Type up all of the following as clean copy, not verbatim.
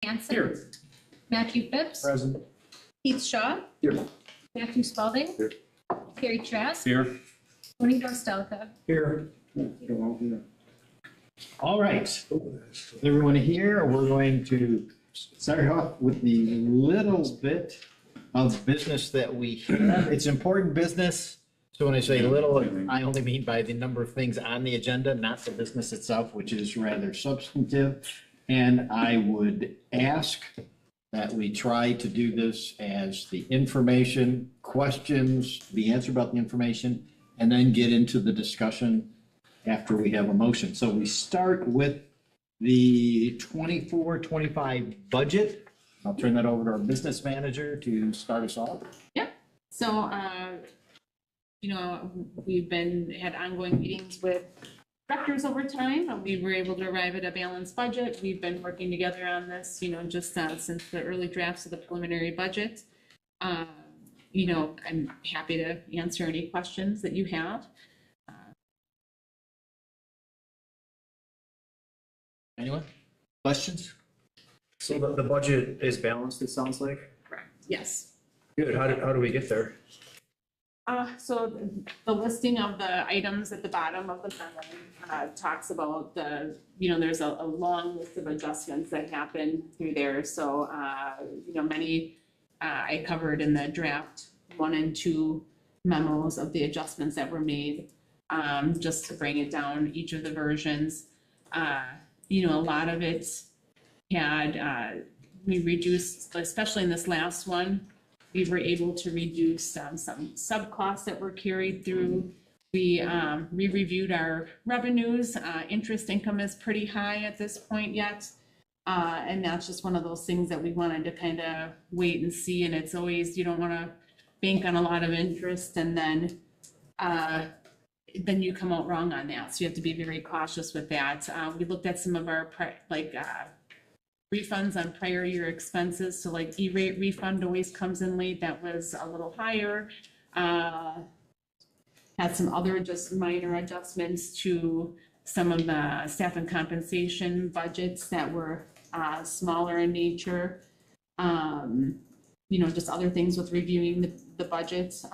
Hanson. Here. Matthew Phipps. Present. Keith Shaw. Here. Matthew Spalding. Here. Carrie Trask. Here. Tony Dostalka. Here. All right, everyone here, we're going to start off with the little bit of business that we have. It's important business. So when I say little, I only mean by the number of things on the agenda, not the business itself, which is rather substantive. And I would ask that we try to do this as the information, questions, be answered about the information, and then get into the discussion after we have a motion. So we start with the 24-25 budget. I'll turn that over to our business manager to start us off. So, we've had ongoing meetings with directors over time. We were able to arrive at a balanced budget. We've been working together on this, just since the early drafts of the preliminary budget. I'm happy to answer any questions that you have. Anyone? Questions? So the budget is balanced, it sounds like? Correct. Yes. Good, how do we get there? So the listing of the items at the bottom of the memo talks about there's a long list of adjustments that happen through there. So, many I covered in the draft 1 and 2 memos of the adjustments that were made, just to bring it down, each of the versions. A lot of it had, we reduced, especially in this last one, we were able to reduce some subcosts that were carried through. We reviewed our revenues. Interest income is pretty high at this point yet. And that's just one of those things that we wanted to kind of wait and see. And it's always, you don't want to bank on a lot of interest and then you come out wrong on that. So you have to be very cautious with that. We looked at some of our refunds on prior year expenses. So like E-rate refund always comes in late. That was a little higher. Had some other just minor adjustments to some of the staff and compensation budgets that were smaller in nature. Just other things with reviewing the budgets.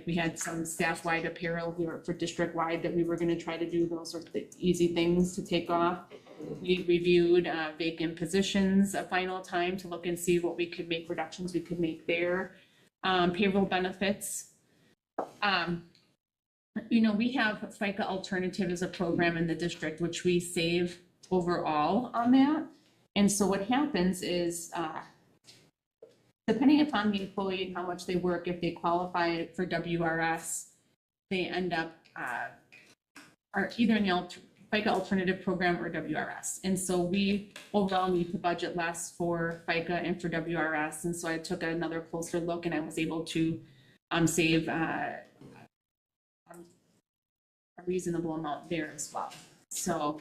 We had some staff-wide apparel for district-wide that we were going to try to do. Those are the easy things to take off. We reviewed vacant positions a final time to look and see what we could make reductions we could make there. Payroll benefits. We have FICA Alternative as a program in the district, which we save overall on that. And so what happens is, depending upon the employee and how much they work, if they qualify for WRS, they end up are either in the FICA Alternative Program or WRS. And so we overall need to budget less for FICA and for WRS. And so I took another closer look and I was able to save a reasonable amount there as well. So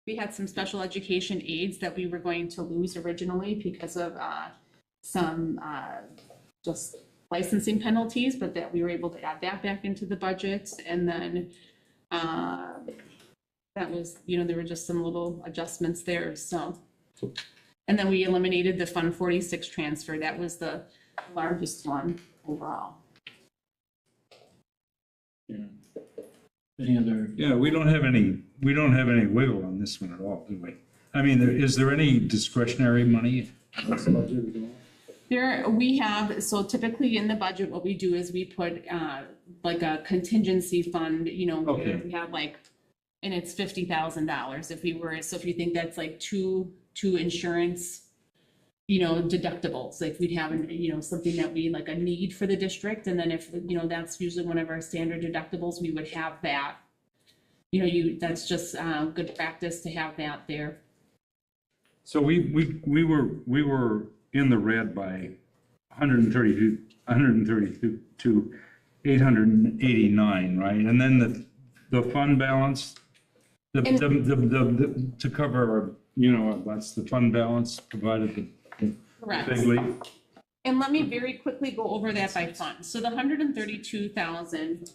we had some special education aids that we were going to lose originally because of some just licensing penalties, but that we were able to add that back into the budget. And then that was, there were just some little adjustments there. So, and then we eliminated the Fund 46 transfer. That was the largest one overall. Yeah. Any other? Yeah, we don't have any wiggle on this one at all, do we? I mean, is there any discretionary money in this budget at all? We have, so typically in the budget, what we do is we put like a contingency fund, Okay. we have and it's $50,000 if we were, so if you think that's like two insurance, deductibles, like we'd have, something that we like a need for the district. And then if, that's usually one of our standard deductibles, we would have that, that's just good practice to have that there. So we were in the red by 132 to 889, right? And then the fund balance, to cover our, that's the fund balance provided the Correct. big league. And let me very quickly go over that by fund. So the 132,000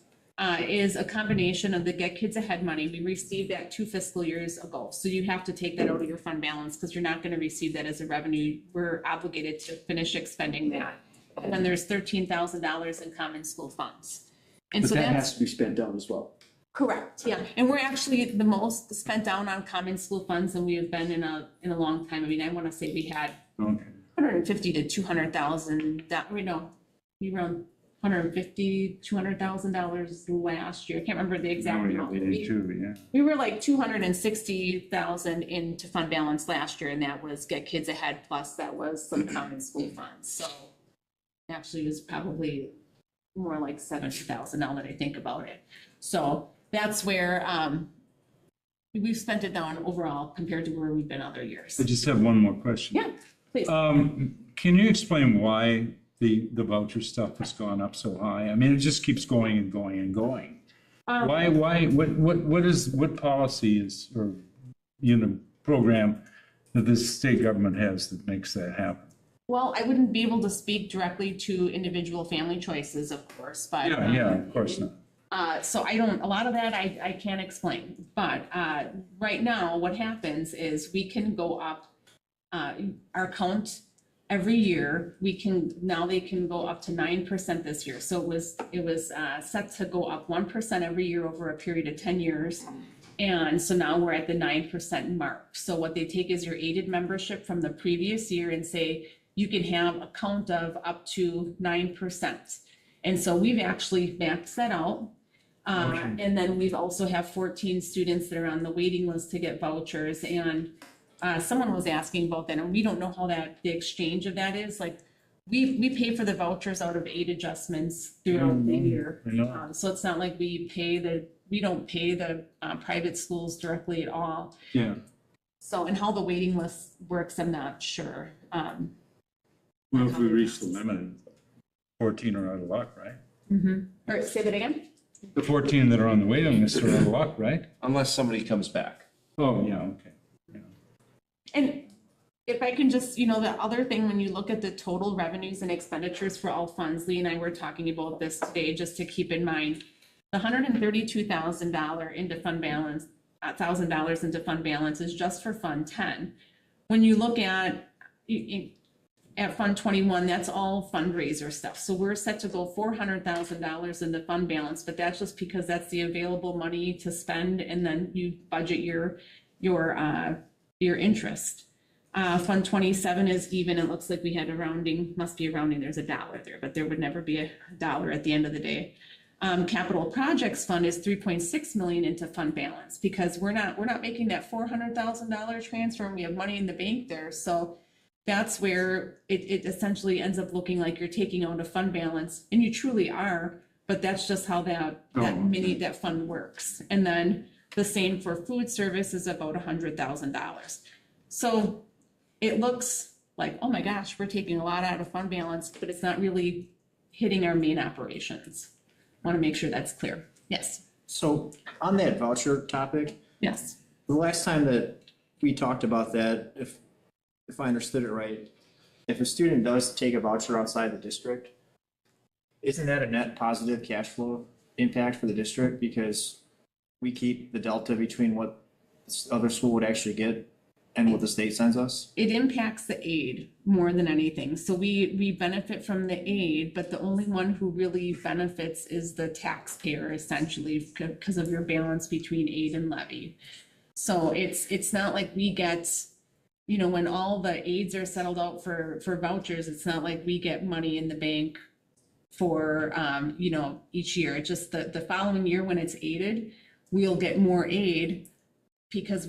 is a combination of the Get Kids Ahead money. We received that 2 fiscal years ago. So you have to take that out of your fund balance because you're not going to receive that as a revenue. We're obligated to finish expending that. And then there's $13,000 in common school funds. And But so that that's has to be spent down as well. correct. Yeah. And we're actually the most spent down on common school funds than we have been in a long time. I mean, I want to say we had Okay. 150 to 200,000 that we were $200,000 last year. I can't remember the exact Oh, yeah, amount. we did too, yeah. We were like 260,000 into fund balance last year, and that was Get Kids Ahead, plus that was some common school funds, so. Actually, it was probably more like 70,000 now that I think about it. So that's where, we've spent it down overall compared to where we've been other years. I just have one more question. Yeah, please. Can you explain why the voucher stuff has gone up so high? I mean, it just keeps going and going and going. Why, what policy is, or, program that the state government has that makes that happen? Well, I wouldn't be able to speak directly to individual family choices, of course, but. Yeah, of course not. So I don't, a lot of that I can't explain, but, right now, what happens is we can go up, our count every year, now they can go up to 9% this year. So it was set to go up 1% every year over a period of 10 years. And so now we're at the 9% mark. So what they take is your aided membership from the previous year and say, you can have a count of up to 9%. And so we've actually maxed that out. And then we've also have 14 students that are on the waiting list to get vouchers. And someone was asking about that, and we don't know how the exchange of that is. Like, we pay for the vouchers out of aid adjustments throughout the year. I know. So it's not like we don't pay the private schools directly at all. Yeah. So, and how the waiting list works, I'm not sure. Well, if we reach the limit, 14 are out of luck, right? Or say that again? The 14 that are on the waiting list are out of luck, right? Unless somebody comes back. Oh, yeah, okay. Yeah. And if I can just, the other thing, when you look at the total revenues and expenditures for all funds, Lee and I were talking about this today, just to keep in mind, the $132,000 into fund balance, $1,000 into fund balance is just for Fund 10. When you look at Fund 21, that's all fundraiser stuff. So we're set to go $400,000 into fund balance, but that's just because that's the available money to spend, and then you budget your interest. Fund 27 is even. It looks like we had a rounding, must be a rounding. There's a dollar there, but there would never be a dollar at the end of the day. Capital projects fund is 3.6 million into fund balance, because we're not making that $400,000 transfer, and we have money in the bank there. So that's where it essentially ends up looking like you're taking out a fund balance, and you truly are, but that's just how that fund works. And then the same for food service is about $100,000. So it looks like, oh my gosh, we're taking a lot out of fund balance, but it's not really hitting our main operations. Want to make sure that's clear. Yes. So on that voucher topic, Yes. the last time that we talked about that, if I understood it right, if a student does take a voucher outside the district, isn't that a net positive cash flow impact for the district? Because we keep the delta between what this other school would actually get and what the state sends us? It impacts the aid more than anything. So we benefit from the aid, but the only one who really benefits is the taxpayer, essentially, because of your balance between aid and levy. So it's not like we get, when all the aids are settled out for vouchers, it's not like we get money in the bank for, each year. It's just the following year when it's aided, we'll get more aid because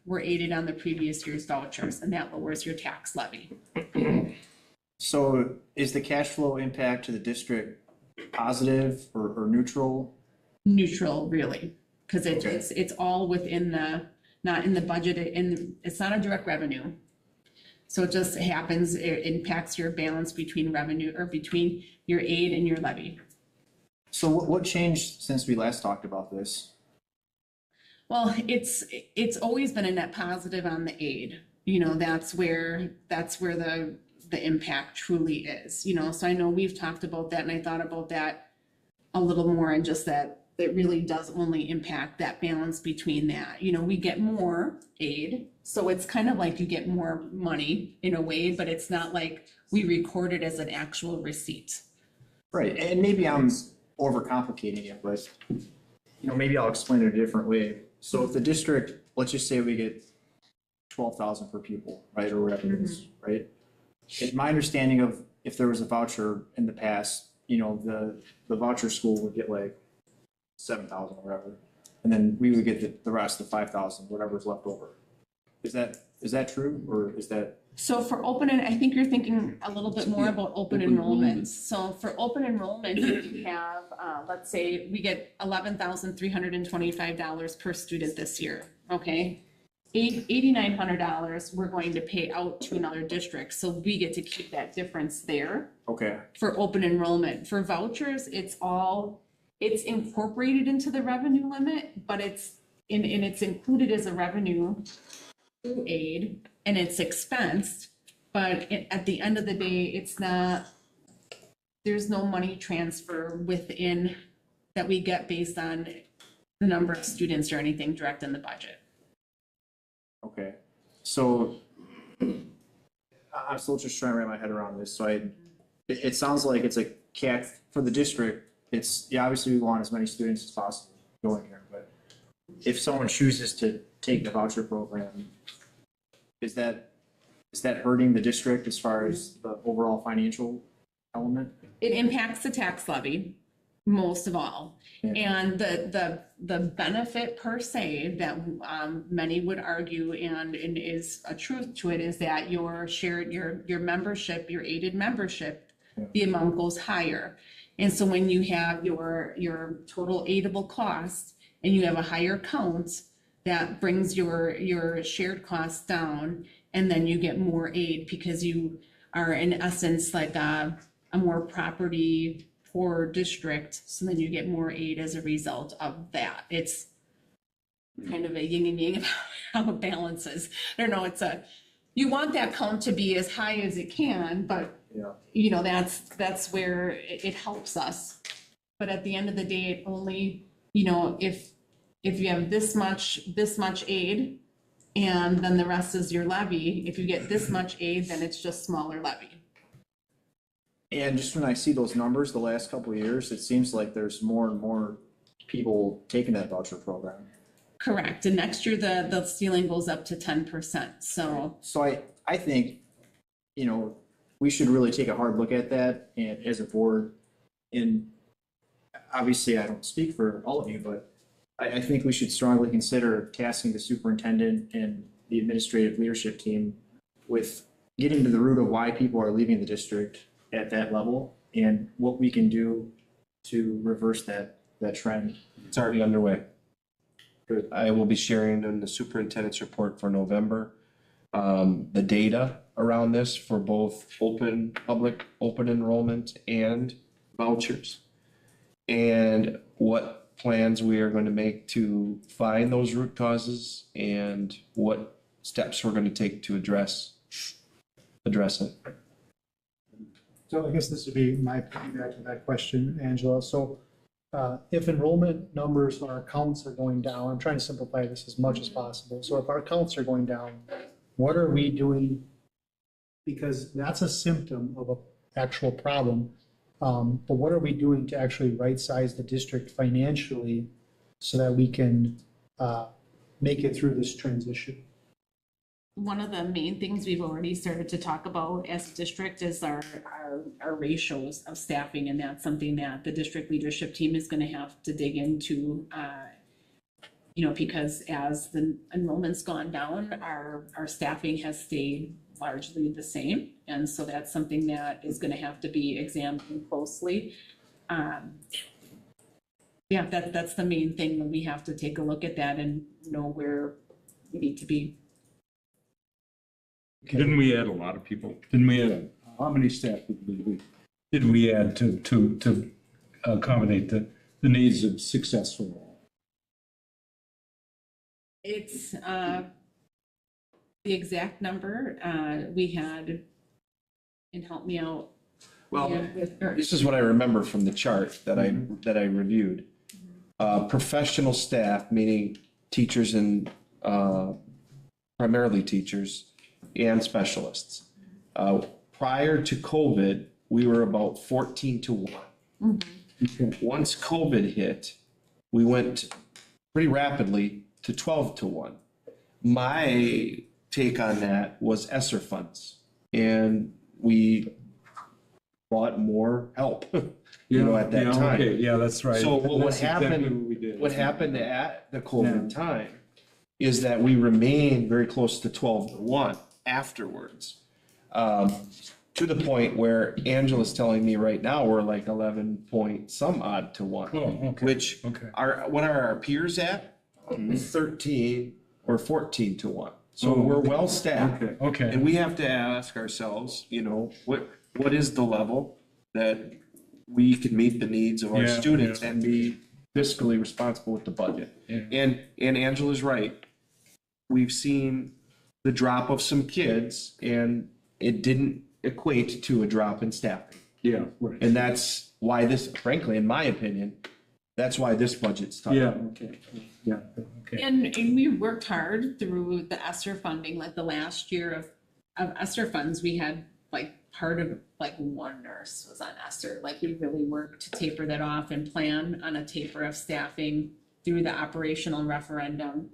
we're aided on the previous year's vouchers, and that lowers your tax levy. So is the cash flow impact to the district positive or neutral? Neutral, really, because it's all within not in the budget, it's not a direct revenue. So it just happens, it impacts your balance between revenue, or between your aid and your levy. So what changed since we last talked about this? Well, it's always been a net positive on the aid. That's where the impact truly is. So I know we've talked about that, and I thought about that a little more, and just that it really does only impact that balance between that. We get more aid, so it's kind of like you get more money in a way, but it's not like we record it as an actual receipt. Right, and maybe I'm overcomplicating it, but maybe I'll explain it a different way. So if the district, let's just say we get 12,000 per pupil, right, or whatever it is, right? It's my understanding of, if there was a voucher in the past, you know, the voucher school would get like 7,000 or whatever. And then we would get the rest, the 5,000, whatever's left over. Is that true, or is that? So for I think you're thinking a little bit more about open enrollments. So for open enrollment, we have, let's say we get $11,325 per student this year, okay? $8,900 we're going to pay out to another district, so we get to keep that difference there Okay, for open enrollment. For vouchers, it's incorporated into the revenue limit, but it's included as a revenue through aid, and it's expensed, but at the end of the day, it's not, there's no money transfer within that we get based on the number of students or anything direct in the budget. okay. So I'm still just trying to wrap my head around this. So it sounds like it's a cap for the district. It's, yeah, obviously we want as many students as possible going here, but if someone chooses to take the voucher program, is that hurting the district as far as the overall financial element? It impacts the tax levy most of all. Yeah. And the benefit per se that many would argue and is a truth to it is that your membership, your aided membership, the amount goes higher. And so when you have your total aidable cost and you have a higher count, that brings your shared costs down, and then you get more aid because you are in essence like a more property poor district, so then you get more aid as a result of that. It's kind of a yin and yang about how it balances. I don't know, you want that count to be as high as it can, but Yeah. you know, that's where it helps us. But at the end of the day, it only, you know, if you have this much aid and then the rest is your levy, if you get this much aid, then it's just smaller levy. And just when I see those numbers the last couple of years, it seems like there's more and more people taking that voucher program. Correct. And next year, the ceiling goes up to 10%. So I think, you know, we should really take a hard look at that and as a board. And obviously, I don't speak for all of you, but I think we should strongly consider tasking the superintendent and the administrative leadership team with getting to the root of why people are leaving the district at that level and what we can do to reverse that trend. It's already underway. Good. I will be sharing in the superintendent's report for November, the data around this for both public open enrollment and vouchers. And what plans we are going to make to find those root causes and what steps we're going to take to address it. So I guess this would be my piggyback to that question, Angela. So if enrollment numbers or our counts are going down, I'm trying to simplify this as much as possible. So if our counts are going down, what are we doing? Because that's a symptom of an actual problem. But what are we doing to actually right-size the district financially so that we can make it through this transition? one of the main things we've already started to talk about as a district is our ratios of staffing, and that's something that the district leadership team is going to have to dig into. Because as the enrollment's gone down, our staffing has stayed largely the same, and so that's something that is going to have to be examined closely. That's the main thing, that we have to take a look at that and know where we need to be. Didn't we add a lot of people? Didn't we add, how many staff did we add to accommodate the needs of successful? It's the exact number we had, and help me out. Well, with this is what I remember from the chart that I reviewed. Professional staff, meaning teachers and primarily teachers and specialists. Prior to COVID, we were about 14-1. Mm-hmm. Once COVID hit, we went pretty rapidly to 12-1. My take on that was ESSER funds, and we brought more help, you know, at that Yeah, time. okay, yeah, that's right. So what That's exactly happened- what we did. What happened at the COVID time is that we remained very close to 12-1 afterwards. To the point where Angela's telling me right now, we're like 11 point some odd to 1. Oh, okay. Which Okay. what are our peers at? 13 or 14 to 1. So Oh, we're well staffed. Okay, okay. And we have to ask ourselves, you know, what is the level that we can meet the needs of our Yeah, students yeah. and be fiscally responsible with the budget? Yeah. And Angela's right. We've seen the drop of some kids and it didn't equate to a drop in staffing. Yeah, right. And that's why this, frankly, in my opinion, that's why this budget's tough. Yeah, okay, yeah, okay. And we worked hard through the ESSER funding, like the last year of ESSER funds, we had like part of, like one nurse was on ESSER. Like we really worked to taper that off and plan on a taper of staffing through the operational referendum,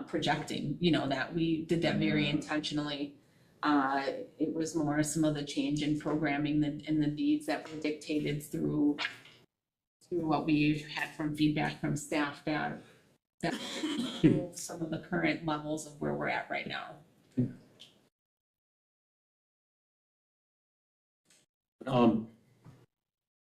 projecting, you know, that we did that very intentionally. It was more some of the change in programming and the needs that were dictated through what we had from feedback from staff that some of the current levels of where we're at right now.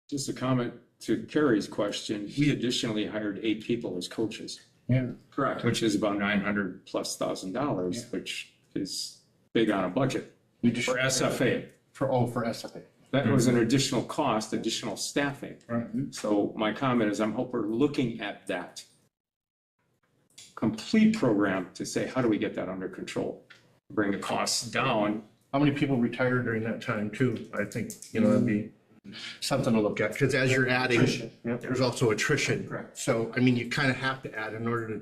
Just a comment to Carrie's question, we additionally hired 8 people as coaches. Yeah. Correct. Which is about $900,000+, which is big on a budget for SFA. For SFA. That was an additional cost, additional staffing. Right. So my comment is, I'm hoping we're looking at that complete program to say, how do we get that under control? Bring the costs down. How many people retired during that time too? I think, you know, that'd be something to look at, because as you're adding, there's also attrition. Correct. So, I mean, you kind of have to add in order to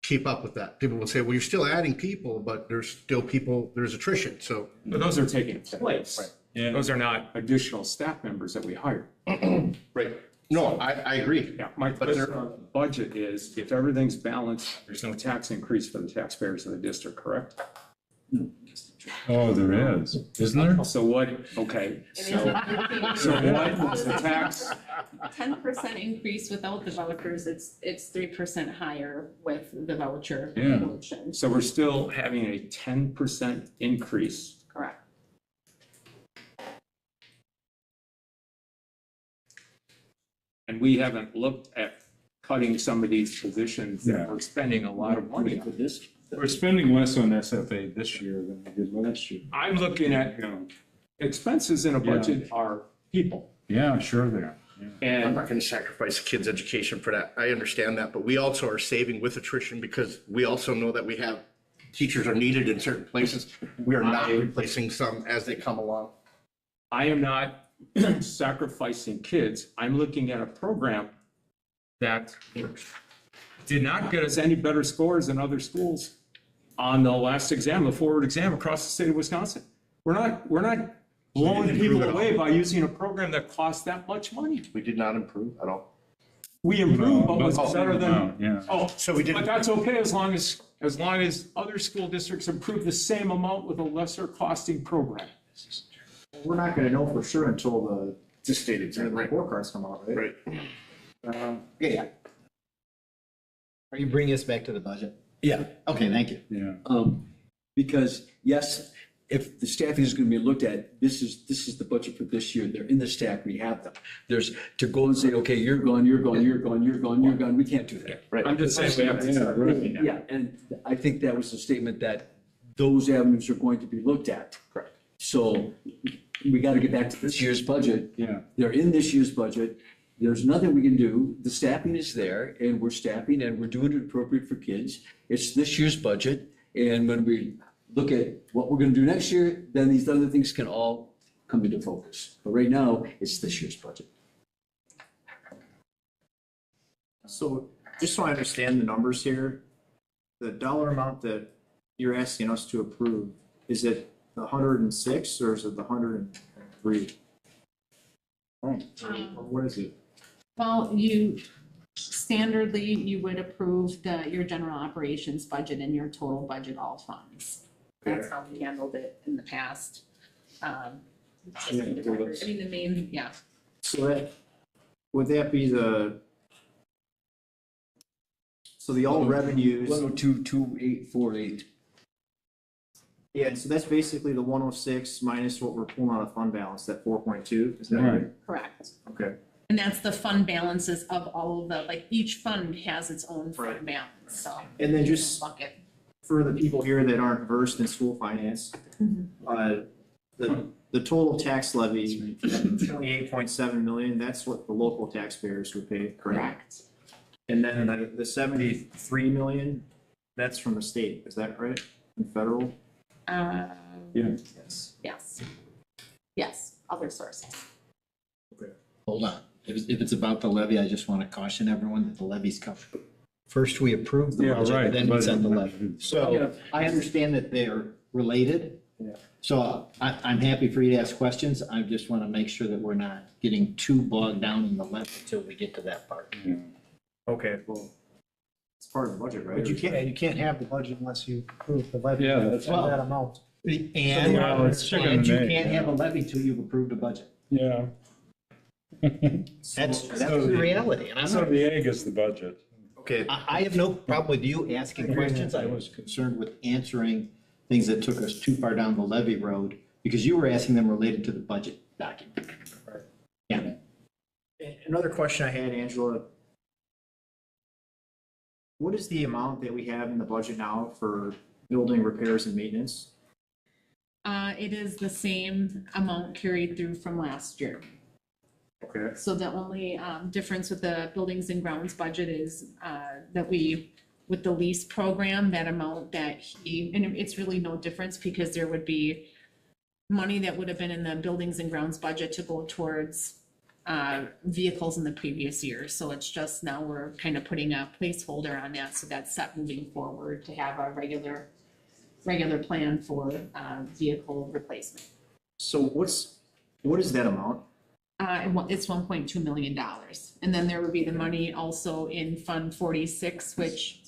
keep up with that. People will say, well, you're still adding people, but there's still people, there's attrition, so. But those are taking place. Yeah. Those are not additional staff members that we hire. Right. No, I agree. Yeah, my question on the budget is, if everything's balanced, there's no tax increase for the taxpayers of the district, correct? Oh, there is, isn't there? So what, okay, so what is the tax? 10% increase without the vouchers, it's 3% higher with the voucher Yeah. portion. So we're still having a 10% increase. Correct. And we haven't looked at cutting some of these positions Yeah. that we're spending a lot of money on. We're spending less on SFA this year than we did last year. I'm looking at, expenses in a budget are people. Yeah, sure they are. Yeah. I'm And not going to sacrifice kids' education for that. I understand that, but we also are saving with attrition because we also know that we have teachers are needed in certain places. We are not replacing some as they come along. I am not sacrificing kids. I'm looking at a program that did not get us any better scores than other schools on the last exam, the forward exam across the state of Wisconsin. We're not blowing improve people at all. away by using a program that costs that much money. We did not improve at all. We improved, but was it better than? Yeah. Oh, So we didn't. but that's okay as long as other school districts improve the same amount with a lesser costing program. We're not gonna know for sure until the state exam report cards come out, right? Right. Yeah. Are you bringing us back to the budget? Yeah, Okay, thank you. Yeah. because yes, if the staffing is gonna be looked at, this is the budget for this year. They're in the stack, we have them. There's, to go and say, okay, you're gone, you're gone, you're gone, you're gone, you're gone, we can't do that. Right. I'm just saying we have to. Yeah, and I think that was a statement that those avenues are going to be looked at. Correct. So we gotta get back to this year's budget. Yeah. They're in this year's budget. There's nothing we can do. The staffing is there and we're staffing and we're doing it appropriate for kids. It's this year's budget. And when we look at what we're gonna do next year, then these other things can all come into focus. But right now, it's this year's budget. So just so I understand the numbers here, the dollar amount that you're asking us to approve, is it the 106 or is it the 103? Or what is it? Well, standardly, you would approve your general operations budget and your total budget all funds. That's how we handled it in the past. I mean, the main, yeah. So that, would that be so the all revenues, 102,2848. yeah, so that's basically the 106 minus what we're pulling out of fund balance, that 4.2, is that right? Correct. Okay. And that's the fund balances of all of the, like, each fund has its own Right. fund balance, so. And then just Bucket. for the people here that aren't versed in school finance, the total tax levy, 28.7 million, that's what the local taxpayers would pay, correct? Correct. And then the 73 million, that's from the state, is that right? And federal? Yeah. Yes. Yes. Yes, other sources. Hold on. If it's about the levy, I just want to caution everyone that the levy's coming. First, we approve the Yeah, budget, right, then we set the budget. levy. So I understand that they're related. So I'm happy for you to ask questions. I just want to make sure that we're not getting too bogged down in the levy until we get to that part. Okay, well, it's part of the budget, right? But you can't have the budget unless you approve the levy. Yeah, that's- of that amount. And, Well, it's chicken and and you egg, can't yeah. have a levy till you've approved a budget. Yeah. That's the reality. And I'm So not, the egg is the budget. Okay, I have no problem with you asking questions. I was concerned with answering things that took us too far down the levy road because you were asking them related to the budget document. Yeah. another question I had, Angela. What is the amount that we have in the budget now for building repairs and maintenance? It is the same amount carried through from last year. Okay. So the only difference with the buildings and grounds budget is that we, with the lease program, that amount that and it's really no difference because there would be money that would have been in the buildings and grounds budget to go towards vehicles in the previous year. So it's just now we're kind of putting a placeholder on that, so that's set moving forward to have a regular plan for vehicle replacement. So what is that amount? It's $1.2 million. And then there would be the money also in Fund 46, which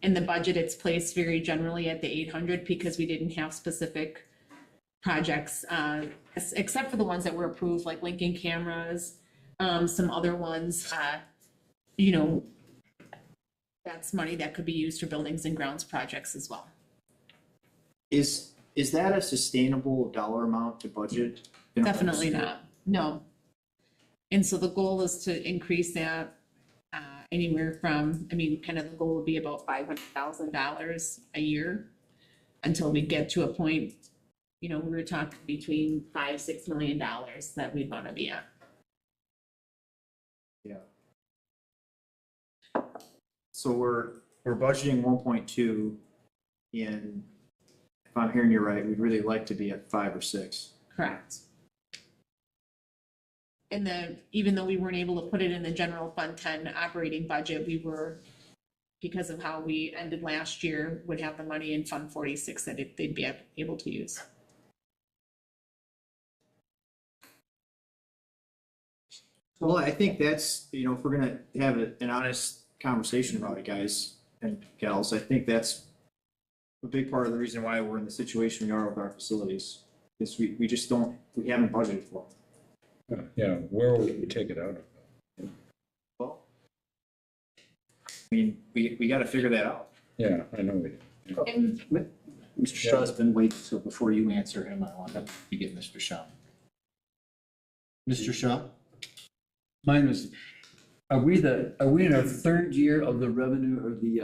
in the budget, it's placed very generally at the 800 because we didn't have specific projects, except for the ones that were approved, like Lincoln cameras, some other ones, that's money that could be used for buildings and grounds projects as well. Is that a sustainable dollar amount to budget? Definitely not, no. And so the goal is to increase that anywhere from, kind of the goal would be about $500,000 a year until we get to a point, we were talking between $5-6 million that we'd want to be at. Yeah. So we're budgeting 1.2 in, if I'm hearing you right, we'd really like to be at 5 or 6. Correct. And then, even though we weren't able to put it in the general fund 10 operating budget, we were, because of how we ended last year, would have the money in Fund 46 that they'd be able to use. Well, I think that's, if we're gonna have an honest conversation about it, guys and gals, I think that's a big part of the reason why we're in the situation we are with our facilities. Is we just we haven't budgeted for them. Yeah, where would we take it out of? Well, we gotta figure that out. Yeah, I know we. And Mr. Shaw's been waiting, so before you answer him, I want to get Mr. Shaw. Mr. Shaw? Mine was, are we in our third year of the revenue or the,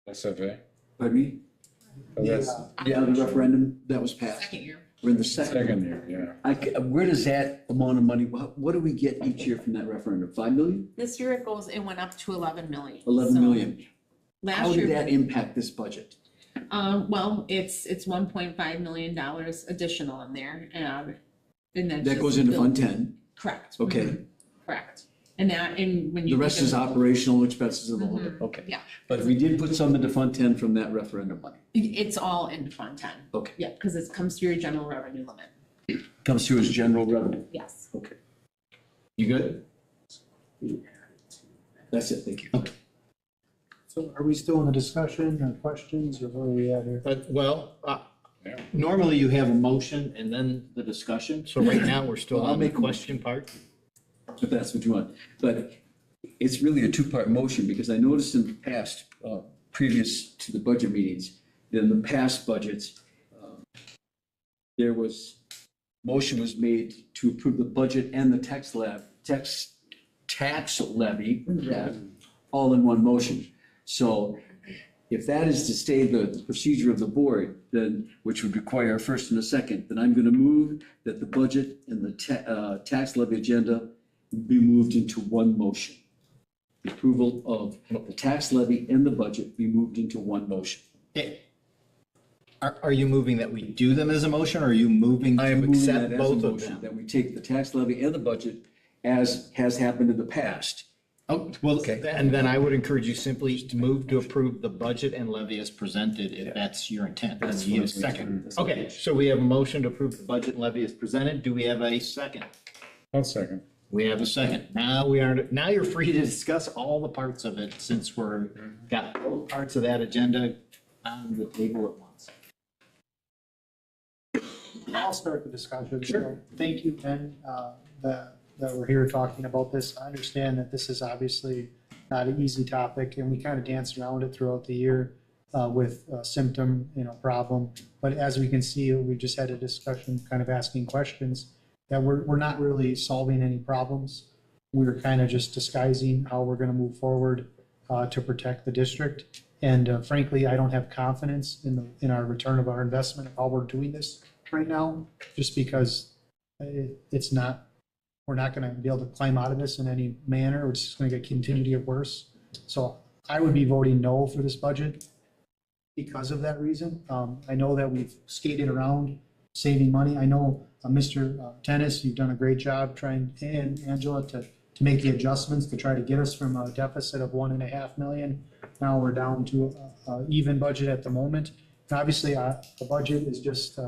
SFA? pardon me? Oh, that's Yeah, the referendum that was passed. second year, We're in the second. second year, yeah. Where does that amount of money, what do we get each year from that referendum? 5 million? this year it went up to 11 million. 11 So million? Last How did year, that impact this budget? well, it's $1.5 million additional in there, and then. That goes into Fund 10, Correct. okay. Mhm. Correct. And when The you. rest think is of- operational expenses of the whole, Mhm. okay. Yeah. But we did put some into Fund 10 from that referendum money. It's all in Fund 10. Okay. Yeah, because it comes through your general revenue limit. Comes through as general revenue. Yes. Okay. You good? That's it, thank you. So are we still in the discussion or questions or where are we at here? Well, Normally you have a motion and then the discussion, so right now we're still Well, I'll on the make a question part. if that's what you want. But it's really a two-part motion, because I noticed in the past, previous to the budget meetings, in the past budgets, there was, motion was made to approve the budget and the tax levy, all in one motion. So if that is to stay the procedure of the board, then, which would require a first and a second, then I'm gonna move that the budget and the tax levy agenda be moved into one motion. The approval of the tax levy and the budget be moved into one motion. Are you moving that we do them as a motion, or are you moving I am to moving that accept as a both of motion, them? that we take the tax levy and the budget as has happened in the past. Oh, well, and then I would encourage you simply to move to approve the budget and levy as presented, if that's your intent. That's And you what need a I'm second. doing. Okay, so we have a motion to approve the budget and levy as presented. Do we have a second? I'll second. We have a second. Now you're free to discuss all the parts of it, since got both parts of that agenda on the table at once. I'll start the discussion. Sure. Thank you, Ben, that we're here talking about this. I understand that this is obviously not an easy topic, and we kind of dance around it throughout the year with symptom, problem. But as we can see, we just had a discussion, kind of asking questions, that we're not really solving any problems. We're kind of just disguising how we're going to move forward to protect the district. And frankly, I don't have confidence in our return of our investment, of how we're doing this right now, just because we're not going to be able to climb out of this in any manner. It's just going to continue to get worse. So I would be voting no for this budget because of that reason. I know that we've skated around saving money. I know Mr. Tennis, you've done a great job trying, and Angela, to make the adjustments to try to get us from a deficit of 1.5 million. Now we're down to an even budget at the moment. And obviously, the budget is just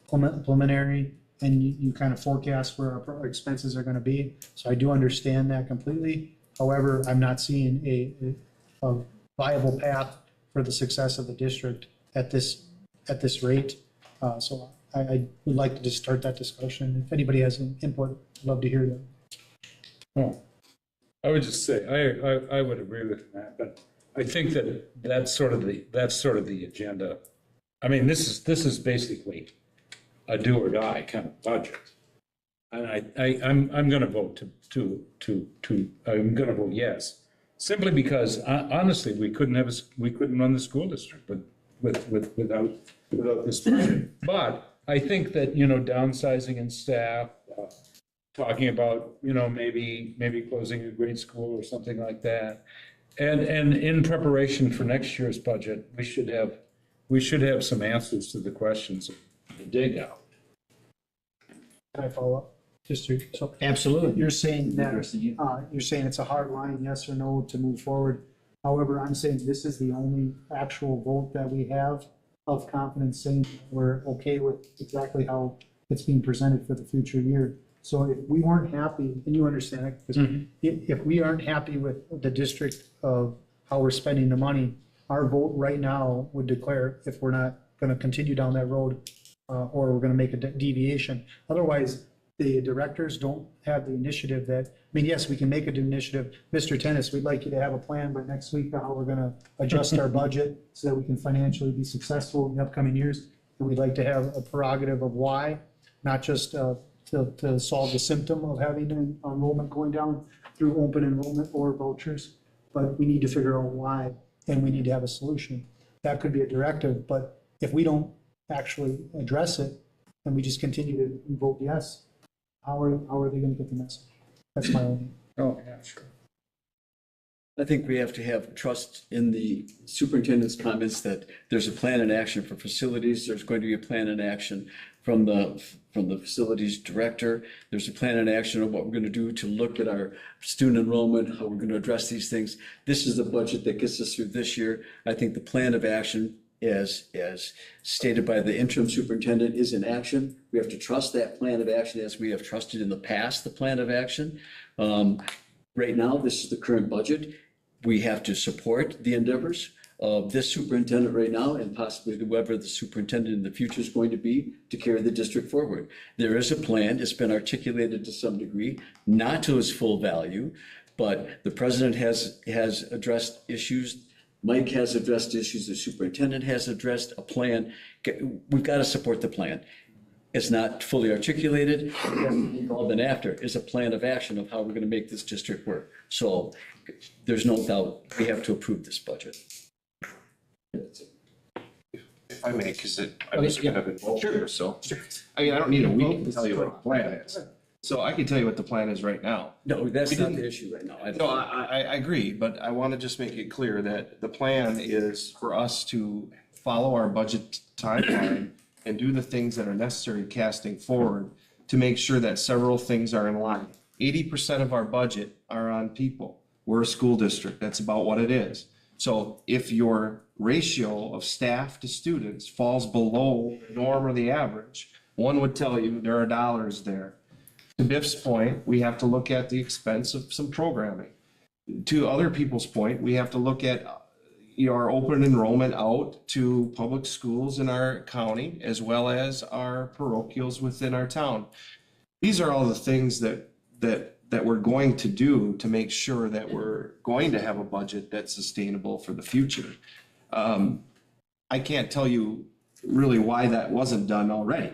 preliminary, and you kind of forecast where our expenses are going to be. So I do understand that completely. However, I'm not seeing a viable path for the success of the district at this rate. So I would like to just start that discussion. If anybody has any input, I'd love to hear them. Oh, I would just say, I would agree with that, but I think that that's sort of the agenda. I mean, this is basically a do or die kind of budget. And I'm gonna vote I'm gonna vote yes, simply because honestly, we couldn't run the school district without this budget. But I think that, downsizing in staff, talking about, maybe closing a grade school or something like that. And in preparation for next year's budget, we should have some answers to the questions to dig out. Can I follow up? So Absolutely. you're saying that, Interesting, yeah. you're saying it's a hard line, yes or no, to move forward. However, I'm saying this is the only actual vote that we have of confidence, saying we're okay with exactly how it's being presented for the future year. So if we weren't happy, and you understand it, because if we aren't happy with the district of how we're spending the money, our vote right now would declare if we're not going to continue down that road, or we're going to make a deviation. Otherwise, the directors don't have the initiative yes, we can make an initiative. Mr. Tennis, we'd like you to have a plan by next week on how we're going to adjust our budget so that we can financially be successful in the upcoming years. And we'd like to have a prerogative of why, not just to solve the symptom of having an enrollment going down through open enrollment or vouchers, but we need to figure out why, and we need to have a solution. That could be a directive, but if we don't actually address it, and we just continue to vote yes, how are they going to get the message? That's my only. Oh, yeah, sure. I think we have to have trust in the superintendent's comments that there's a plan and action for facilities. There's going to be a plan and action from the facilities director. There's a plan and action of what we're going to do to look at our student enrollment, how we're going to address these things. This is the budget that gets us through this year. I think the plan of action, as stated by the interim superintendent, is in action. We have to trust that plan of action as we have trusted in the past the plan of action. Right now, this is the current budget. We have to support the endeavors of this superintendent right now and possibly whoever the superintendent in the future is going to be to carry the district forward. There is a plan, it's been articulated to some degree, not to its full value, but the president has addressed issues. Mike has addressed issues, the superintendent has addressed a plan. We've got to support the plan. It's not fully articulated, involved in after is a plan of action of how we're going to make this district work. So there's no doubt we have to approve this budget. If I may, because I was kind of involved here, so. I mean, I don't need a week to tell you what the plan is. So I can tell you what the plan is right now. No, that's not the issue right now. No, I agree, but I want to just make it clear that the plan is for us to follow our budget timeline and do the things that are necessary casting forward to make sure that several things are in line. 80% of our budget are on people. We're a school district. That's about what it is. So if your ratio of staff to students falls below the norm or the average, one would tell you there are dollars there. To Biff's point, we have to look at the expense of some programming. To other people's point, we have to look at our open enrollment out to public schools in our county as well as our parochials within our town. These are all the things that we're going to do to make sure that we're going to have a budget that's sustainable for the future. I can't tell you really why that wasn't done already.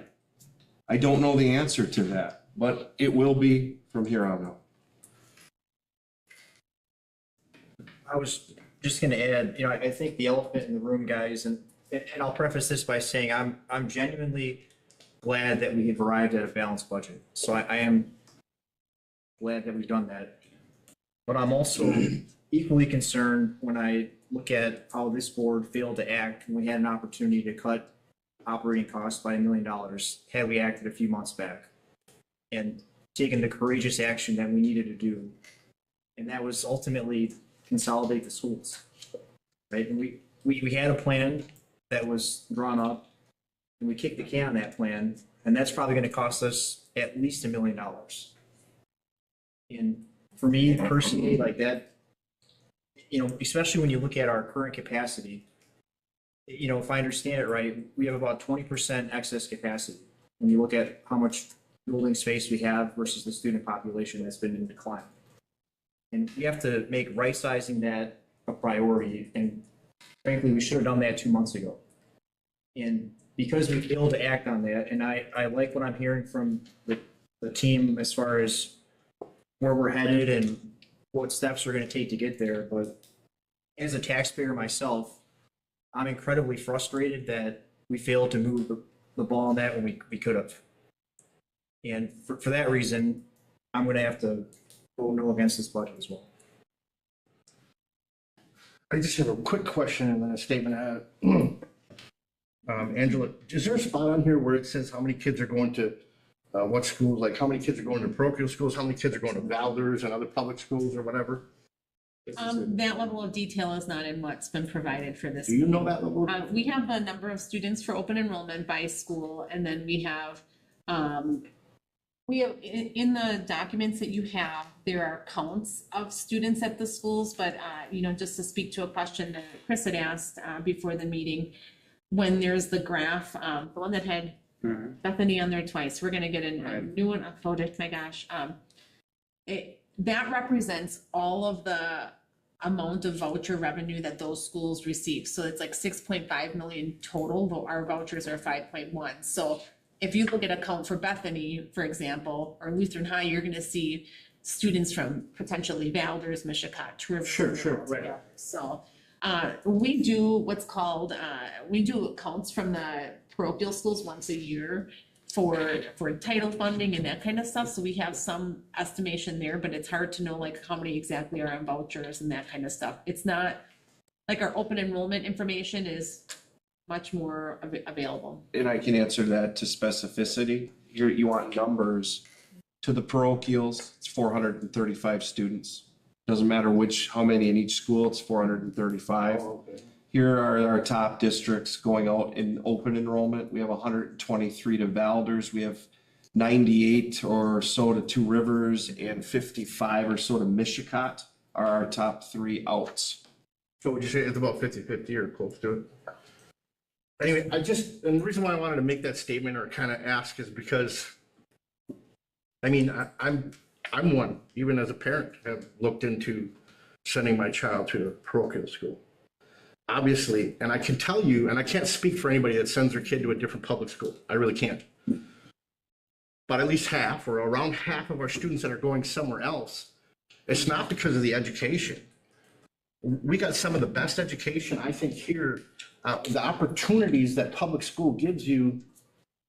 I don't know the answer to that, but it will be from here on out. I was just gonna add, I think the elephant in the room, guys, and I'll preface this by saying I'm genuinely glad that we have arrived at a balanced budget. So I am glad that we've done that. But I'm also equally concerned when I look at how this board failed to act when we had an opportunity to cut operating costs by $1 million had we acted a few months back and taken the courageous action that we needed to do. And that was ultimately consolidate the schools, right? And we had a plan that was drawn up and we kicked the can on that plan, and that's probably going to cost us at least $1 million. And for me personally, like that, especially when you look at our current capacity, if I understand it right, we have about 20% excess capacity. When you look at how much building space we have versus the student population that's been in decline. And we have to make right sizing that a priority. And frankly, we should have done that 2 months ago. And because we failed to act on that, and I like what I'm hearing from the team as far as where we're headed and what steps we're going to take to get there. But as a taxpayer myself, I'm incredibly frustrated that we failed to move the ball on that when we could have. And for that reason, I'm going to have to vote no against this budget as well. I just have a quick question and then a statement. Angela, is there a spot on here where it says how many kids are going to what schools, like how many kids are going to parochial schools, how many kids are going to Vouchers and other public schools or whatever? That level of detail is not in what's been provided for this. Do you know that level? We have the number of students for open enrollment by school, and then we have in the documents that you have, there are counts of students at the schools, but just to speak to a question that Chris had asked before the meeting, when there's the graph, the one that had Bethany on there twice, we're gonna get a new one uploaded, my gosh. That represents all of the amount of voucher revenue that those schools receive. So it's like 6.5 million total, but our vouchers are 5.1. So if you look at a count for Bethany, for example, or Lutheran High, you're gonna see students from potentially Valders, Mishicot, River. Sure, right. So we do what's called, we do accounts from the parochial schools once a year for title funding and that kind of stuff. So we have some estimation there, but it's hard to know like how many exactly are on vouchers and that kind of stuff. It's not like our open enrollment information is much more available. And I can answer that to specificity. You want numbers. To the parochials, it's 435 students. Doesn't matter how many in each school, it's 435. Oh, okay. Here are our top districts going out in open enrollment. We have 123 to Valders. We have 98 or so to Two Rivers and 55 or so to Mishicot are our top 3 outs. So would you say it's about 50-50 or close to it? Anyway, and the reason why I wanted to make that statement or kind of ask is because, I mean, I'm one, even as a parent, have looked into sending my child to a parochial school. Obviously, and I can tell you, and I can't speak for anybody that sends their kid to a different public school. I really can't. But at least half or around half of our students that are going somewhere else, it's not because of the education. We got some of the best education, I think, here. The opportunities that public school gives you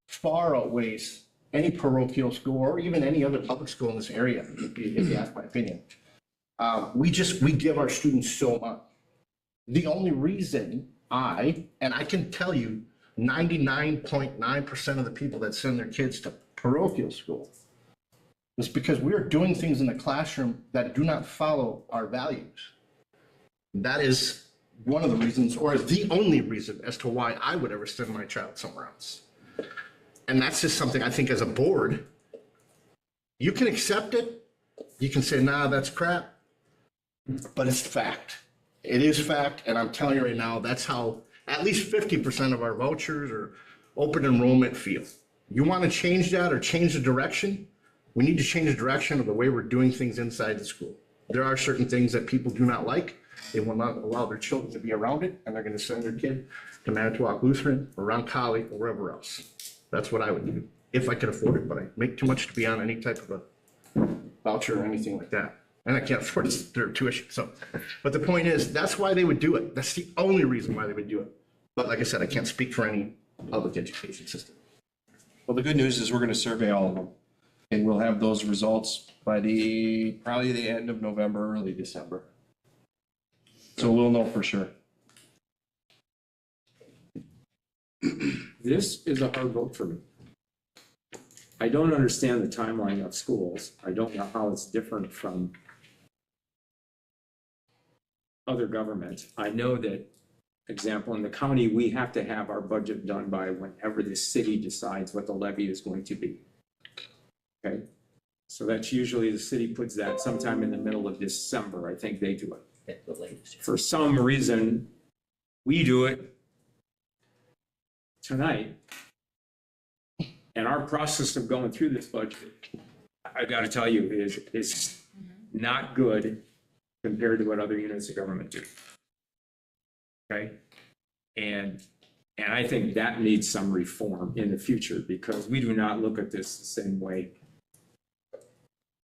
far outweighs any parochial school or even any other public school in this area, if you ask my opinion. We give our students so much. The only reason and I can tell you 99.9% of the people that send their kids to parochial school is because we're doing things in the classroom that do not follow our values. That is one of the reasons, or the only reason, as to why I would ever send my child somewhere else. And that's just something I think as a board, you can accept it. You can say, nah, that's crap, but it's fact. It is fact, and I'm telling you right now, that's how at least 50% of our vouchers or open enrollment feel. You want to change that or change the direction? We need to change the direction of the way we're doing things inside the school. There are certain things that people do not like. They will not allow their children to be around it, and they're going to send their kid to Manitowoc Lutheran or around Collie or wherever else. That's what I would do if I could afford it, but I make too much to be on any type of a voucher or anything like that. And I can't afford their tuition. So, but the point is, that's why they would do it. That's the only reason why they would do it. But like I said, I can't speak for any public education system. Well, the good news is we're going to survey all of them, and we'll have those results by probably the end of November, early December. So we'll know for sure. This is a hard vote for me. I don't understand the timeline of schools. I don't know how it's different from other government. I know that, example, in the county, we have to have our budget done by whenever the city decides what the levy is going to be. Okay? So that's usually the city puts that sometime in the middle of December. I think they do it. For some reason, we do it tonight. And our process of going through this budget, I got to tell you, is not good compared to what other units of government do. Okay? And I think that needs some reform in the future because we do not look at this the same way.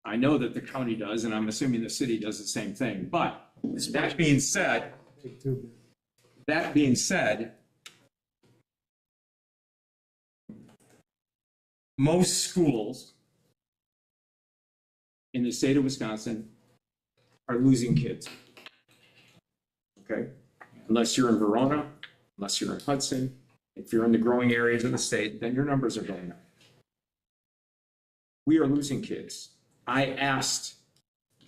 I know that the county does, and I'm assuming the city does the same thing. But that being said, most schools in the state of Wisconsin are losing kids. Okay? Unless you're in Verona, unless you're in Hudson, if you're in the growing areas of the state, then your numbers are going up. We are losing kids. I asked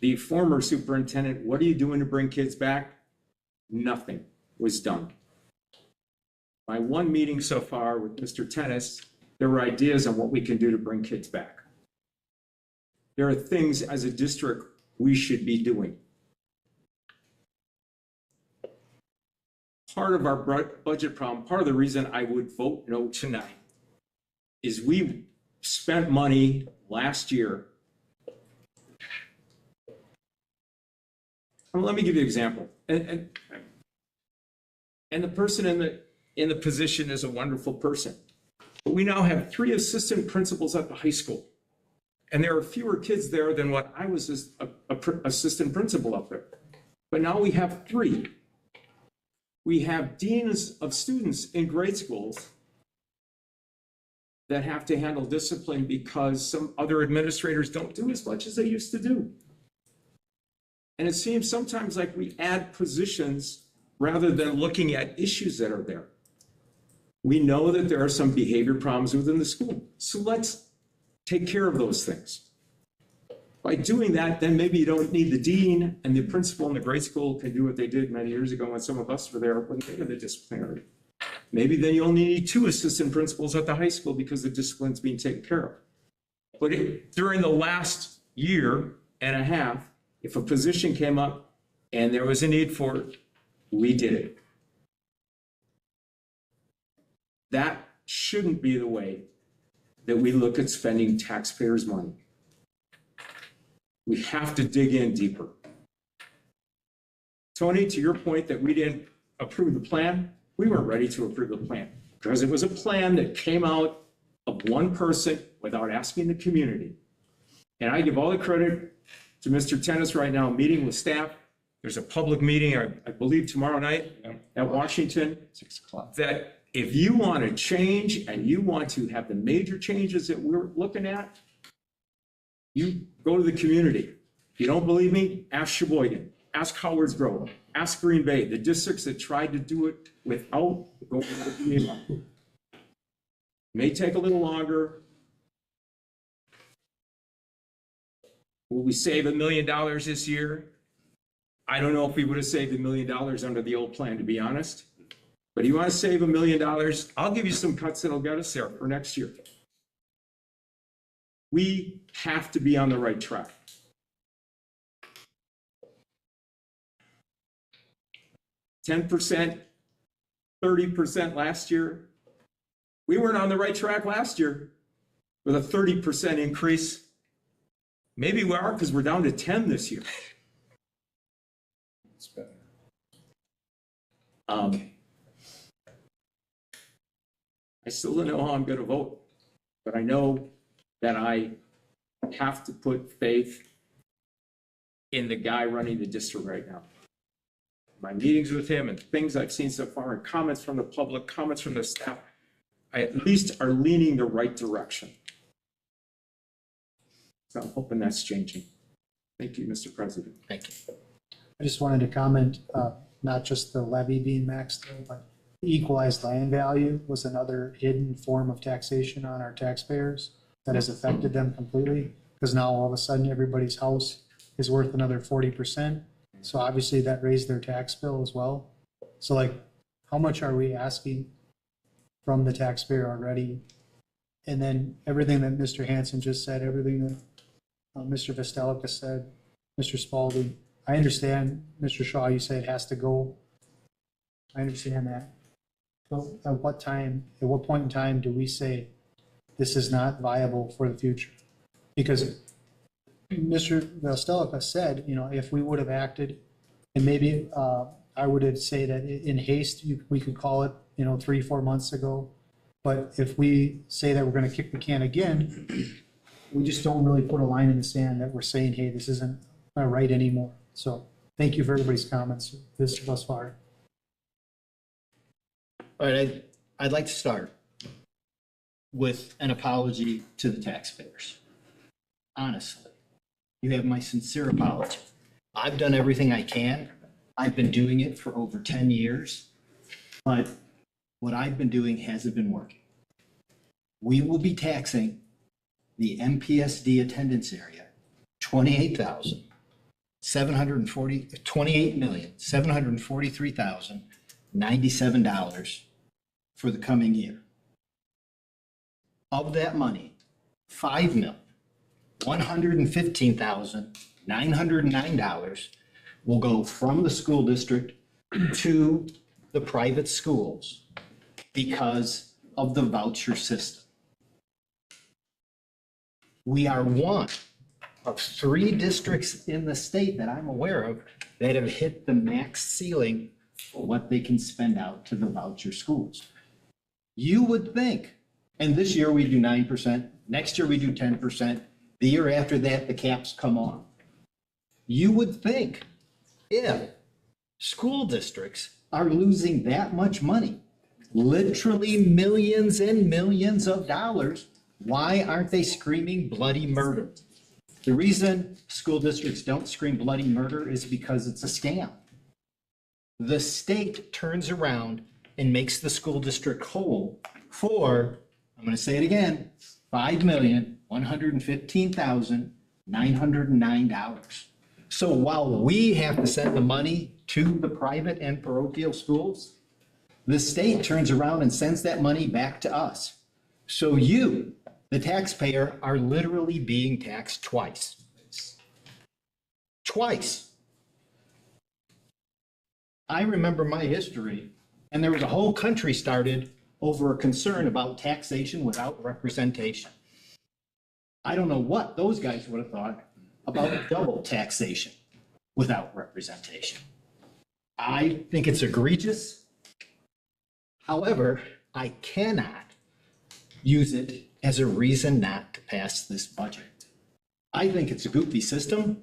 the former superintendent, what are you doing to bring kids back? Nothing was done. My one meeting so far with Mr. Tennis, there were ideas on what we can do to bring kids back. There are things as a district we should be doing. Part of our budget problem, part of the reason I would vote no tonight is we spent money last year. Let me give you an example. And the person in the position is a wonderful person. But we now have 3 assistant principals at the high school. And there are fewer kids there than what I was as a assistant principal up there. But now we have 3. We have deans of students in grade schools that have to handle discipline because some other administrators don't do as much as they used to do. And it seems sometimes like we add positions rather than looking at issues that are there. We know that there are some behavior problems within the school. So let's take care of those things. By doing that, then maybe you don't need the dean and the principal in the grade school can do what they did many years ago when some of us were there when they did the disciplinary. Maybe then you only need 2 assistant principals at the high school because the discipline's being taken care of. But during the last year and a half, if a position came up and there was a need for We did it. That shouldn't be the way that we look at spending taxpayers' money. We have to dig in deeper. Tony, to your point that we didn't approve the plan, we weren't ready to approve the plan because it was a plan that came out of one person without asking the community. And I give all the credit to Mr. Tennis right now, meeting with staff. There's a public meeting, I believe tomorrow night at Washington. 6 o'clock. That if you want to change and you want to have the major changes that we're looking at, you go to the community. If you don't believe me, ask Sheboygan, ask Howard's Grove, ask Green Bay, the districts that tried to do it without going to the community. May take a little longer. Will we save $1 million this year? I don't know if we would have saved $1 million under the old plan, to be honest. But you want to save $1 million, I'll give you some cuts that'll get us there for next year. We have to be on the right track. 10%, 30% last year. We weren't on the right track last year with a 30% increase. Maybe we are because we're down to 10 this year. It's better. I still don't know how I'm going to vote, but I know that I have to put faith in the guy running the district right now. My meetings with him and things I've seen so far and comments from the public, comments from the staff, I at least are leaning the right direction. So I'm hoping that's changing. Thank you, Mr. President. Thank you. I just wanted to comment, not just the levy being maxed out, but the equalized land value was another hidden form of taxation on our taxpayers that has affected them completely. Because now all of a sudden, everybody's house is worth another 40%. So obviously that raised their tax bill as well. So like, how much are we asking from the taxpayer already? And then everything that Mr. Hanson just said, everything that Mr. Vestelica said, Mr. Spalding, I understand, Mr. Shaw, you say it has to go. I understand that. But at what point in time do we say this is not viable for the future? Because Mr. Vestelica said, you know, if we would have acted, and maybe I would say that in haste, we could call it, you know, 3-4 months ago. But if we say that we're going to kick the can again, we just don't really put a line in the sand that we're saying, hey, this isn't right anymore. So thank you for everybody's comments thus far. All right, I'd like to start with an apology to the taxpayers. Honestly, you have my sincere apology. I've done everything I can. I've been doing it for over 10 years, but what I've been doing hasn't been working. We will be taxing the MPSD attendance area $28,743,097 for the coming year. Of that money, $5,115,909 will go from the school district to the private schools because of the voucher system. We are one of 3 districts in the state that I'm aware of that have hit the max ceiling for what they can spend out to the voucher schools. You would think, and this year we do 9%, next year we do 10%, the year after that the caps come on. You would think if school districts are losing that much money, literally millions and millions of dollars, why aren't they screaming bloody murder? The reason school districts don't scream bloody murder is because it's a scam. The state turns around and makes the school district whole for, I'm going to say it again, $5,115,909. So while we have to send the money to the private and parochial schools, the state turns around and sends that money back to us. So you, the taxpayer, are literally being taxed twice. Twice. I remember my history, and there was a whole country started over a concern about taxation without representation. I don't know what those guys would have thought about double taxation without representation. I think it's egregious. However, I cannot use it as a reason not to pass this budget. I think it's a goofy system.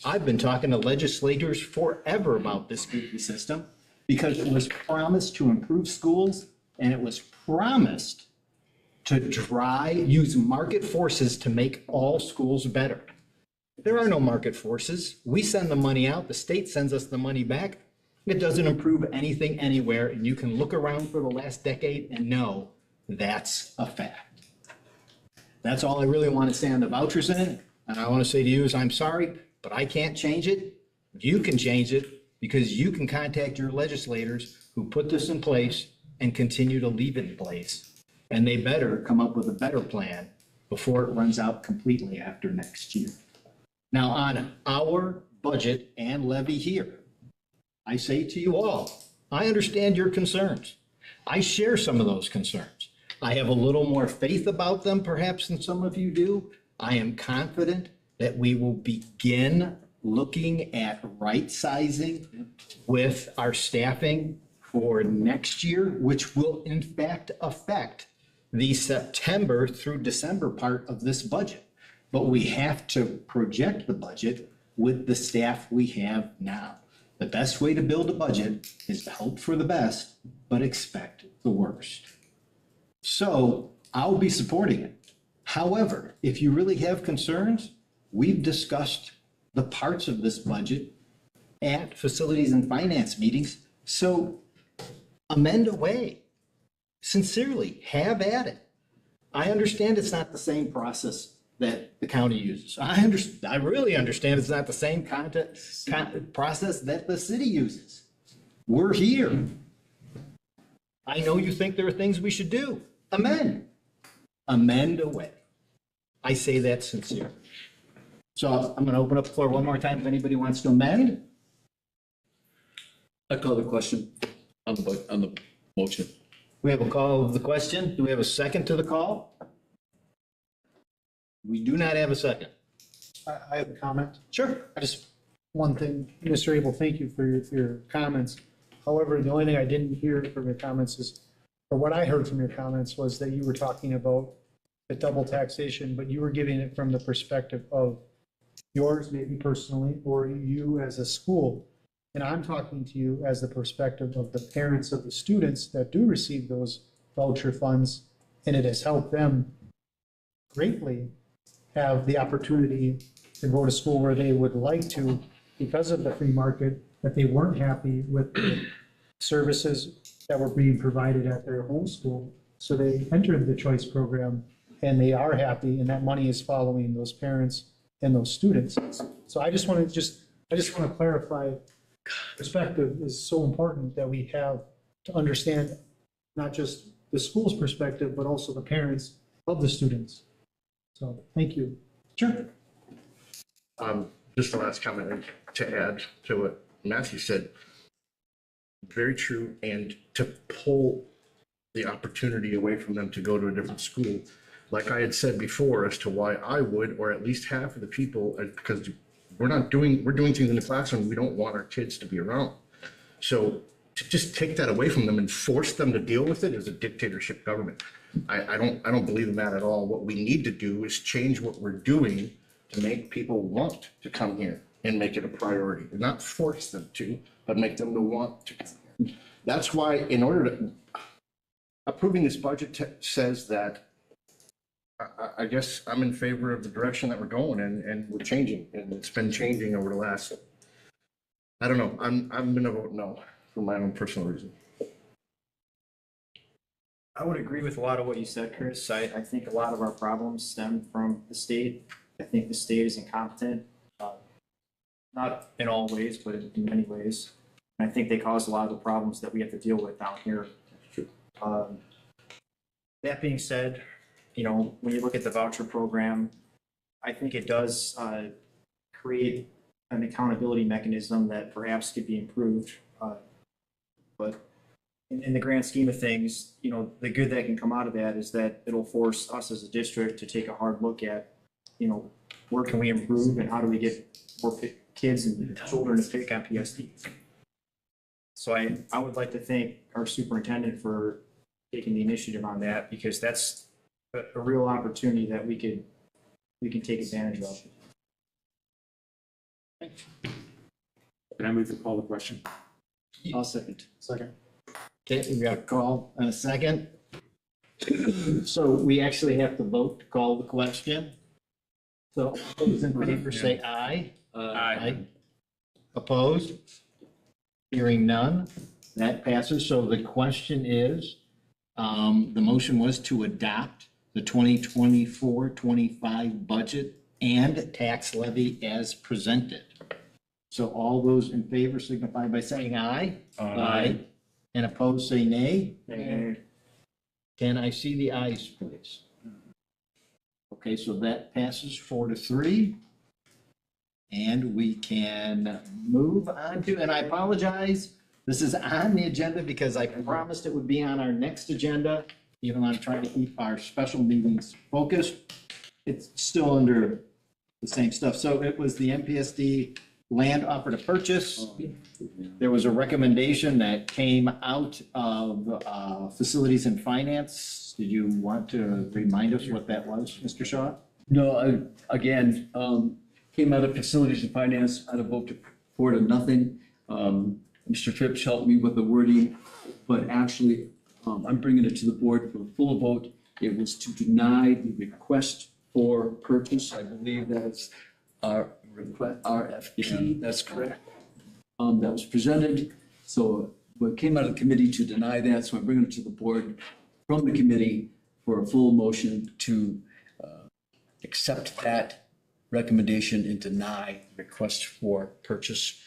I've been talking to legislators forever about this goofy system because it was promised to improve schools and it was promised to use market forces to make all schools better. There are no market forces. We send the money out, the state sends us the money back. It doesn't improve anything anywhere, and you can look around for the last decade and know that's a fact. That's all I really want to say on the vouchers in it. And I want to say to you is I'm sorry, but I can't change it. You can change it because you can contact your legislators who put this in place and continue to leave it in place. And they better come up with a better plan before it runs out completely after next year. Now, on our budget and levy here, I say to you all, I understand your concerns. I share some of those concerns. I have a little more faith about them perhaps than some of you do. I am confident that we will begin looking at right sizing with our staffing for next year, which will in fact affect the September through December part of this budget. But we have to project the budget with the staff we have now. The best way to build a budget is to hope for the best, but expect the worst. So I'll be supporting it. However, if you really have concerns, we've discussed the parts of this budget at facilities and finance meetings. So amend away. Sincerely, have at it. I understand it's not the same process that the county uses. I really understand it's not the same process that the city uses. We're here. I know you think there are things we should do. Amend. Amend away. I say that sincerely. So I'm going to open up the floor one more time if anybody wants to amend. I call the question on the motion. We have a call of the question. Do we have a second to the call? We do not have a second. I have a comment. Sure. One thing, Mr. Abel, thank you for your comments. However, the only thing I didn't hear from your comments is, or what I heard from your comments was that you were talking about the double taxation, but you were giving it from the perspective of yours, maybe personally, or you as a school. And I'm talking to you as the perspective of the parents of the students that do receive those voucher funds, and it has helped them greatly have the opportunity to go to school where they would like to because of the free market, that they weren't happy with the services that were being provided at their home school. So they entered the choice program and they are happy, and that money is following those parents and those students. So I just want to clarify, perspective is so important that we have to understand not just the school's perspective, but also the parents of the students. So, thank you. Sure. Just the last comment to add to what Matthew said. Very true. And to pull the opportunity away from them to go to a different school, like I had said before, as to why I would, or at least half of the people, because we're doing things in the classroom we don't want our kids to be around. So to just take that away from them and force them to deal with it is a dictatorship government. I don't believe in that at all. What we need to do is change what we're doing to make people want to come here and make it a priority, and not force them to, but make them to want to come here. That's why, in order to approving this budget says that I guess I'm in favor of the direction that we're going, and we're changing, and it's been changing over the last, I don't know, I'm gonna vote no for my own personal reason. I would agree with a lot of what you said, Chris. I think a lot of our problems stem from the state. I think the state is incompetent, not in all ways, but in many ways. And I think they cause a lot of the problems that we have to deal with down here. That being said, you know, when you look at the voucher program, I think it does create an accountability mechanism that perhaps could be improved. but in the grand scheme of things, you know, the good that can come out of that is that it'll force us as a district to take a hard look at, you know, where can we improve and how do we get more kids and children to pick on PSD. So I would like to thank our superintendent for taking the initiative on that, because that's a real opportunity that we can take advantage of. Can I move to call the question? I'll second. Second. Okay, we got a call and a second. So we actually have to vote to call the question. So all those in favor say aye. Aye. Opposed? Hearing none, that passes. So the question is, the motion was to adopt the 2024-25 budget and tax levy as presented. So all those in favor signify by saying aye. Aye. And opposed, say nay. Nay. Can I see the ayes, please? Okay, so that passes 4-3. And we can move on to, and I apologize, this is on the agenda because I promised it would be on our next agenda, even though I'm trying to keep our special meetings focused. It's still under the same stuff. So it was the MPSD land offer to purchase. There was a recommendation that came out of facilities and finance. Did you want to remind us what that was, Mr. Shaw? No, again, came out of facilities and finance, out of vote to 4-0. Mr. Phipps helped me with the wording, but actually, I'm bringing it to the board for a full vote. It was to deny the request for purchase. I believe that's our request, RFP, that's correct. That was presented. So what came out of the committee to deny that, so I'm bringing it to the board from the committee for a full motion to accept that recommendation and deny request for purchase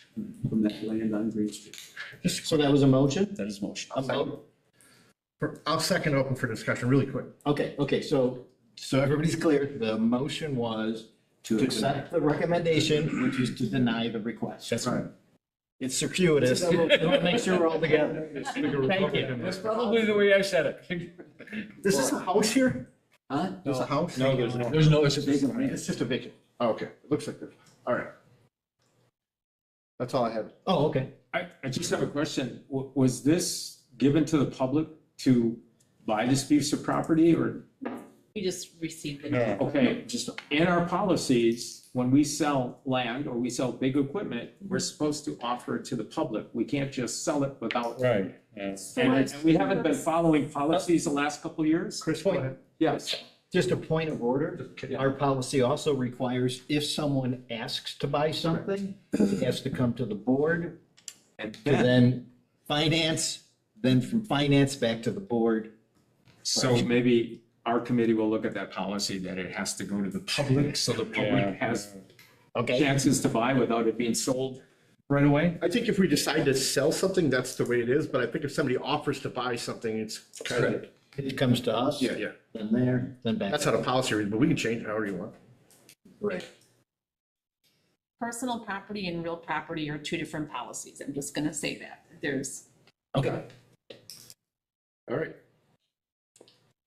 from that land on Green Street. So that was a motion? That is motion. I'll second open for discussion really quick. Okay, so everybody's clear. The motion was to accept the recommendation, which is to deny the request. That's right. It's circuitous. I want to make sure we're all together. Thank you. That's probably the way I said it. Is this a house here? Huh? There's a house? No, there's no. There's no, it's a vacant land. It's just a vacant. Oh, okay. It looks like this. All right. That's all I have. Oh, okay. I just have a question. Was this given to the public to buy this piece of property or? We just received it. No. Okay, just in our policies, when we sell land or we sell big equipment, we're supposed to offer it to the public. We can't just sell it without. Right, yes. And we haven't been following policies the last couple of years. Chris, go ahead. Yes. Just a point of order. Our policy also requires if someone asks to buy something, it has to come to the board, And to then finance, then from finance back to the board. so maybe our committee will look at that policy that it has to go to the public, so the public has Okay? chances to buy without it being sold right away. I think if we decide to sell something, that's the way it is, but I think if somebody offers to buy something, it's kind of, It comes to us. yeah. Then there, then back. That's how the policy reads, but we can change it however you want. Right. Personal property and real property are two different policies. I'm just gonna say that. There's, Okay. All right.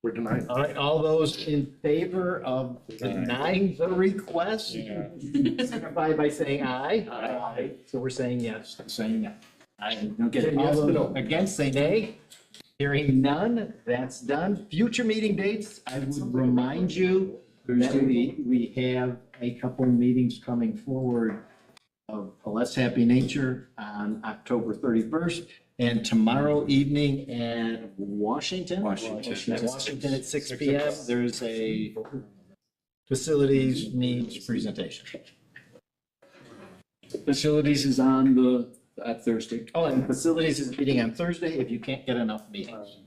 We're denying. All right, all those in favor of denying the request, Yeah. signify by saying aye. Aye. So we're saying yes, saying no. I don't get it. Say yes, All but those no. against, say nay. Hearing none, that's done. Future meeting dates, I would remind you that we have a couple meetings coming forward of a less happy nature on October 31st. And tomorrow evening at Washington at 6 PM, there's a facilities needs presentation. Facilities is on at Thursday. Oh, and facilities is meeting on Thursday if you can't get enough meetings.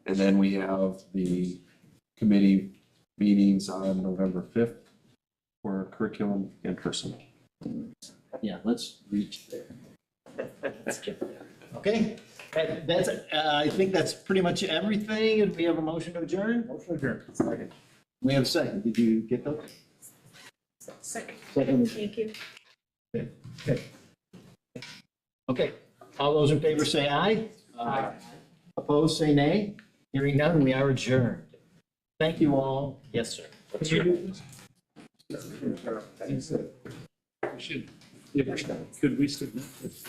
And then we have the committee meetings on November 5th for curriculum and personnel. Yeah, let's reach there. Let's get there. Okay, that's, I think that's pretty much everything. And we have a motion to adjourn? Motion adjourned. We have a second. Did you get those? Second. Thank you. Okay. All those in favor say aye. Aye. Opposed, say nay. Hearing none, we are adjourned. Thank you all. Yes, sir. Could we submit this?